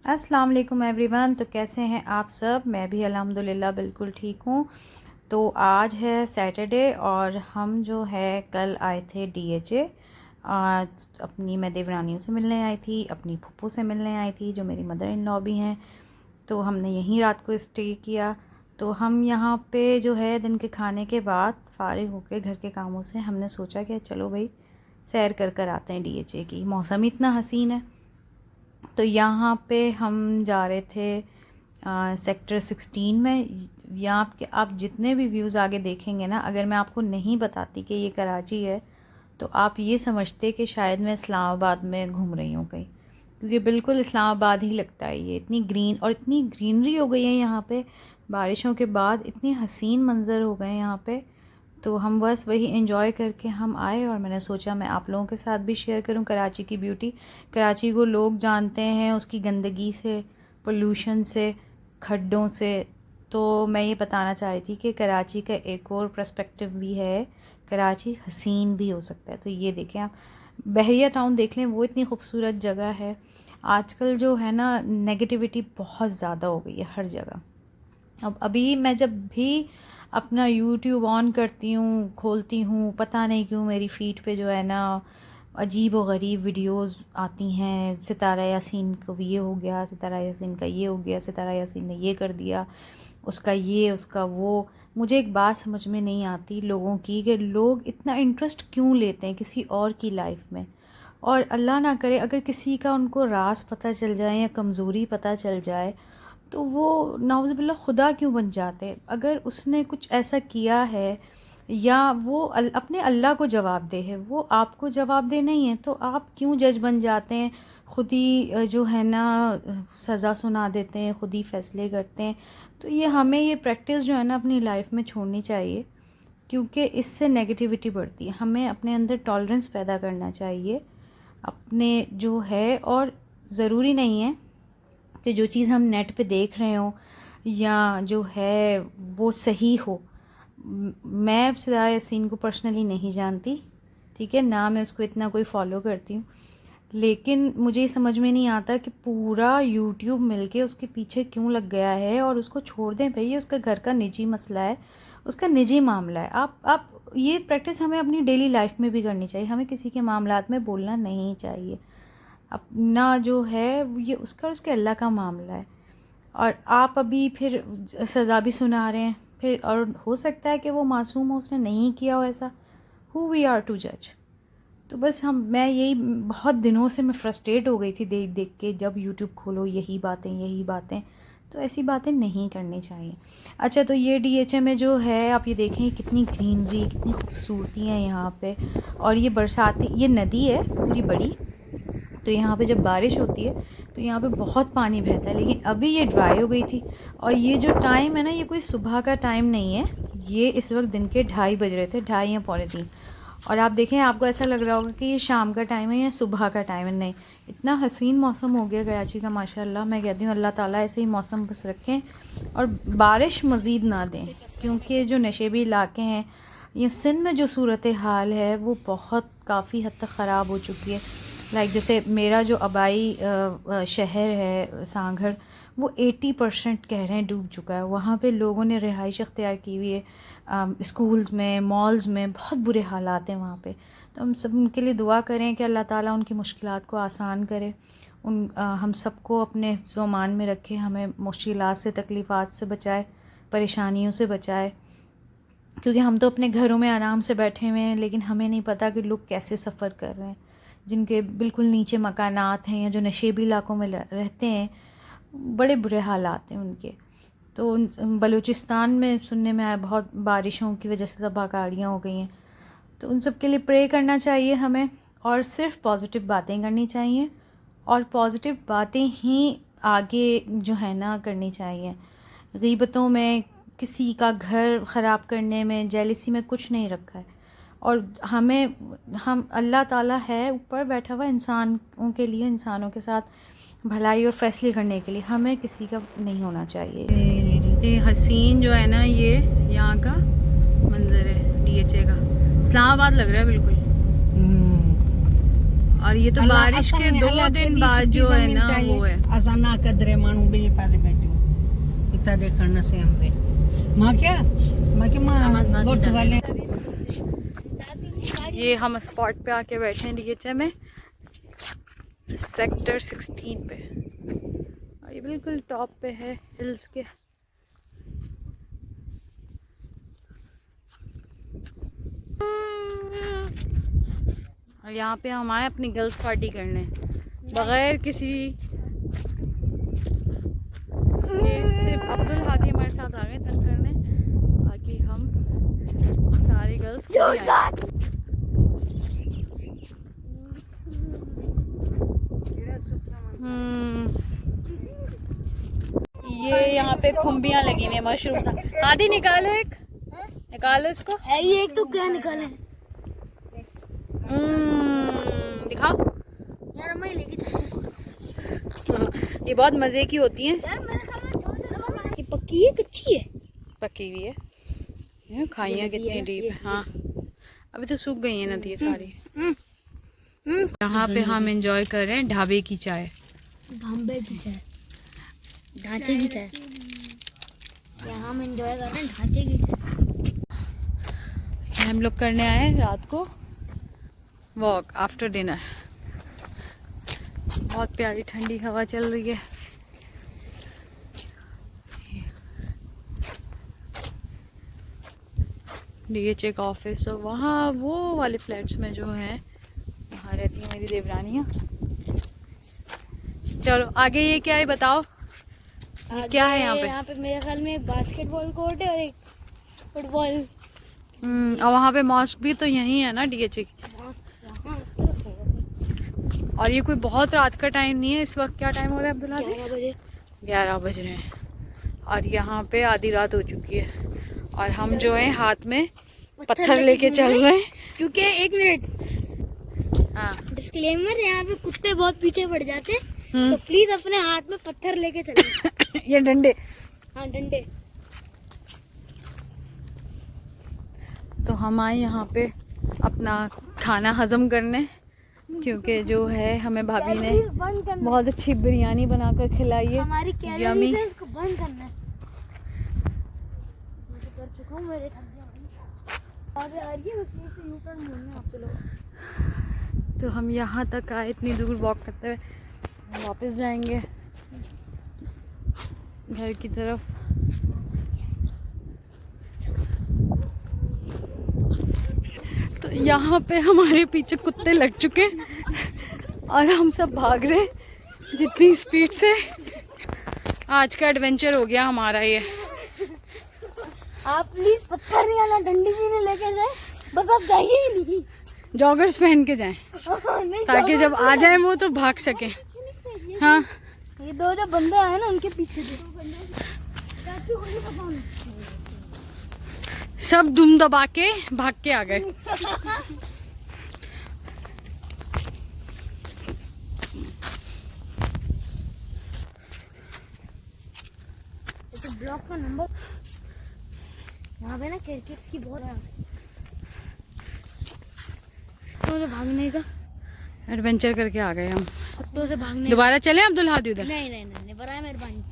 अस्सलाम वालेकुम एवरीवन। तो कैसे हैं आप सब? मैं भी अल्हम्दुलिल्लाह बिल्कुल ठीक हूँ। तो आज है सैटरडे और हम जो है कल आए थे DHA। आज अपनी मैं देवरानियों से मिलने आई थी, अपनी फूफू से मिलने आई थी जो मेरी मदर इन लॉ भी हैं। तो हमने यहीं रात को स्टे किया। तो हम यहाँ पे जो है दिन के खाने के बाद फ़ारिग होकर घर के कामों से हमने सोचा कि चलो भाई सैर कर आते हैं DHA की। मौसम ही इतना हसीन है। तो यहाँ पे हम जा रहे थे सेक्टर 16 में। यहाँ के आप जितने भी व्यूज़ आगे देखेंगे ना, अगर मैं आपको नहीं बताती कि ये कराची है तो आप ये समझते कि शायद मैं इस्लामाबाद में घूम रही हूँ कहीं, क्योंकि बिल्कुल इस्लामाबाद ही लगता है। ये इतनी ग्रीन और इतनी ग्रीनरी हो गई है यहाँ पे बारिशों के बाद, इतने हसीन मंज़र हो गए हैं यहाँ पे। तो हम बस वही एंजॉय करके हम आए और मैंने सोचा मैं आप लोगों के साथ भी शेयर करूं कराची की ब्यूटी। कराची को लोग जानते हैं उसकी गंदगी से, पोल्यूशन से, खड्डों से। तो मैं ये बताना चाह रही थी कि कराची का एक और पर्सपेक्टिव भी है, कराची हसीन भी हो सकता है। तो ये देखें आप, बहरिया टाउन देख लें, वो इतनी खूबसूरत जगह है। आजकल जो है ना नेगेटिविटी बहुत ज़्यादा हो गई है हर जगह। अब अभी मैं जब भी अपना यूट्यूब ऑन करती हूँ, खोलती हूँ, पता नहीं क्यों मेरी फीड पे जो है ना अजीब व गरीब वीडियोस आती हैं। सितारा यासीन को ये हो गया, सितारा यासीन का ये हो गया, सितारा यासीन ने ये कर दिया, उसका ये, उसका वो। मुझे एक बात समझ में नहीं आती लोगों की कि लोग इतना इंटरेस्ट क्यों लेते हैं किसी और की लाइफ में। और अल्लाह ना करे अगर किसी का उनको राज पता चल जाए या कमज़ोरी पता चल जाए तो वो नाउज़ुबिल्लाह खुदा क्यों बन जाते। अगर उसने कुछ ऐसा किया है या वो अपने अल्लाह को जवाब दे है, वो आपको जवाब दे नहीं है, तो आप क्यों जज बन जाते हैं? खुद ही जो है ना सज़ा सुना देते हैं, खुद ही फ़ैसले करते हैं। तो ये हमें ये प्रैक्टिस जो है ना अपनी लाइफ में छोड़नी चाहिए, क्योंकि इससे नेगेटिविटी बढ़ती है। हमें अपने अंदर टॉलरेंस पैदा करना चाहिए अपने जो है। और ज़रूरी नहीं है कि जो चीज़ हम नेट पे देख रहे हो या जो है वो सही हो। मैं सितारा यासीन को पर्सनली नहीं जानती, ठीक है ना, मैं उसको इतना कोई फॉलो करती हूँ, लेकिन मुझे ये समझ में नहीं आता कि पूरा यूट्यूब मिलके उसके पीछे क्यों लग गया है। और उसको छोड़ दें भाई, ये उसका घर का निजी मसला है, उसका निजी मामला है। आप ये प्रैक्टिस हमें अपनी डेली लाइफ में भी करनी चाहिए। हमें किसी के मामलात में बोलना नहीं चाहिए। अपना जो है ये उसका और उसके अल्लाह का मामला है। और आप अभी फिर सज़ा भी सुना रहे हैं फिर, और हो सकता है कि वो मासूम हो, उसने नहीं किया हो ऐसा। हु वी आर टू जज। तो बस मैं यही बहुत दिनों से मैं फ्रस्ट्रेट हो गई थी देख देख के, जब यूट्यूब खोलो यही बातें यही बातें। तो ऐसी बातें नहीं करनी चाहिए। अच्छा, तो ये DHA में जो है आप ये देखें कितनी ग्रीनरी, कितनी खूबसूरती है यहाँ पे। और ये बरसाती, ये नदी है पूरी बड़ी। तो यहाँ पे जब बारिश होती है तो यहाँ पे बहुत पानी बहता है, लेकिन अभी ये ड्राई हो गई थी। और ये जो टाइम है ना, ये कोई सुबह का टाइम नहीं है, ये इस वक्त दिन के 2:30 बज रहे थे, 2:30 या 2:45। और आप देखें, आपको ऐसा लग रहा होगा कि ये शाम का टाइम है या सुबह का टाइम है। नहीं, इतना हसीन मौसम हो गया कराची का माशाल्लाह। मैं कहती हूँ अल्लाह ताला ऐसे ही मौसम बस रखें और बारिश मज़ीद ना दें, क्योंकि जो नशेबी इलाके हैं या सिंध में जो सूरत हाल है वो बहुत काफ़ी हद तक ख़राब हो चुकी है। लाइक जैसे मेरा जो आबाई शहर है सांगड़, वो 80% कह रहे हैं डूब चुका है। वहाँ पे लोगों ने रिहाइश अख्तियार की हुई है। स्कूल्स में, मॉल्स में बहुत बुरे हालात हैं वहाँ पे। तो हम सब उनके लिए दुआ करें कि अल्लाह ताला उनकी मुश्किलात को आसान करे। हम सबको अपने हिफ्ज़-ओ-मान में रखे, हमें मुश्किलात से, तकलीफ़ात से बचाए, परेशानियों से बचाए। क्योंकि हम तो अपने घरों में आराम से बैठे हुए हैं, लेकिन हमें नहीं पता कि लोग कैसे सफ़र कर रहे हैं, जिनके बिल्कुल नीचे मकानात हैं या जो नशेबी इलाकों में रहते हैं, बड़े बुरे हालात हैं उनके। तो बलूचिस्तान में सुनने में आया बहुत बारिशों की वजह से तबाहकारियाँ हो गई हैं। तो उन सब के लिए प्रे करना चाहिए हमें, और सिर्फ पॉजिटिव बातें करनी चाहिए, और पॉजिटिव बातें ही आगे जो है ना करनी चाहिए। गीबतों में, किसी का घर ख़राब करने में, जेलसी में कुछ नहीं रखा है। और हम अल्लाह ताला है ऊपर बैठा हुआ इंसानों के लिए, इंसानों के साथ भलाई और फैसले करने के लिए, हमें किसी का नहीं होना चाहिए। ये हसीन जो है ना, ये यहाँ का मंजर है DHA का। इस्लामाबाद लग रहा है बिल्कुल। और ये तो बारिश के 2 दिन बाद जो है ना वो है असाना कदरे मानू मेरे पास बैठो इतना देखना से हमरे मां क्या गोट वाले। ये हम स्पॉट पे आके बैठे हैं डीएचए में, सेक्टर 16 पे, और ये बिल्कुल टॉप पे है हिल्स के। और यहाँ पे हम आए अपनी गर्ल्स पार्टी करने बगैर किसी, सिर्फ अब्दुल हादी हमारे साथ आ गए तंग करने, बाकी हम सारी गर्ल्स ये यहाँ पे खुम्बियाँ लगी हुई है मशरूम था। हादी निकालो एक, निकालो इसको। है ये एक तो क्या निकाले दिखाओ यार, मैं लेके ये बहुत मजे की होती हैं। यार मेरे ख्याल में ये पक्की है कच्ची है? पकी हुई है, खाइयाँ कितनी डीप है। हाँ अभी तो सूख गई है नदी सारी। यहाँ पे हम एंजॉय कर रहे हैं ढाबे की चाय, ढाबे की चाय, ढांचे की चाय। यहाँ हम एंजॉय कर रहे हैं ढांचे की चाय। हम लोग करने आए हैं रात को वॉक आफ्टर डिनर। बहुत प्यारी ठंडी हवा चल रही है। डीएचए का ऑफिस, और वहाँ वो वाले फ्लैट्स में जो है वहाँ रहती है मेरी देवरानियाँ। चलो आगे ये क्या है बताओ, ये क्या है यहाँ पे? यहाँ पे मेरे ख्याल में एक बास्केटबॉल कोर्ट है और एक फुटबॉल। और वहाँ पे मॉस्क भी तो यही है ना डीएचए की। और ये कोई बहुत रात का टाइम नहीं है। इस वक्त क्या टाइम हो रहा है अब्दुल्ला जी? 11 बज रहे हैं और यहाँ पे आधी रात हो चुकी है। और हम जो है हाथ में पत्थर लेके चल रहे हैं क्योंकि 1 मिनट, हाँ डिस्क्लेमर, यहाँ पे कुत्ते बहुत पीछे पड़ जाते हैं, तो प्लीज अपने हाथ में पत्थर लेके चलें। ये डंडे, हाँ डंडे। तो हम आए यहाँ पे अपना खाना हजम करने, क्योंकि जो है हमें भाभी ने बहुत अच्छी बिरयानी बनाकर खिलाई है। हमारी यमी। कैलोरीज को बंद करना है। मैं कर चुका हूँ, मेरे और आ रही है से यू टर्न मोड़ना आप लोग। तो हम यहाँ तक आए, इतनी दूर वॉक करते हुए वापस जाएंगे घर की तरफ। तो यहाँ पे हमारे पीछे कुत्ते लग चुके और हम सब भाग रहे हैं जितनी स्पीड से। आज का एडवेंचर हो गया हमारा ये। आप प्लीज पत्थर नहीं आना, डंडी भी नहीं लेके जाए, बस आप जाइए ही नहीं। जॉगर्स पहन के जाएं ताकि जब आ जाए वो तो भाग सके। हाँ ये 2 जो बंदे आए ना उनके पीछे सब दुम दबा के भाग के आ गए। तो ब्लॉक का नंबर यहाँ पे ना क्रिकेट की बहुत है, तो भागने का एडवेंचर करके आ गए हम। कुत्तों से भागने। दोबारा चले अब्दुल हादी उधर? नहीं, बराए मेहरबानी।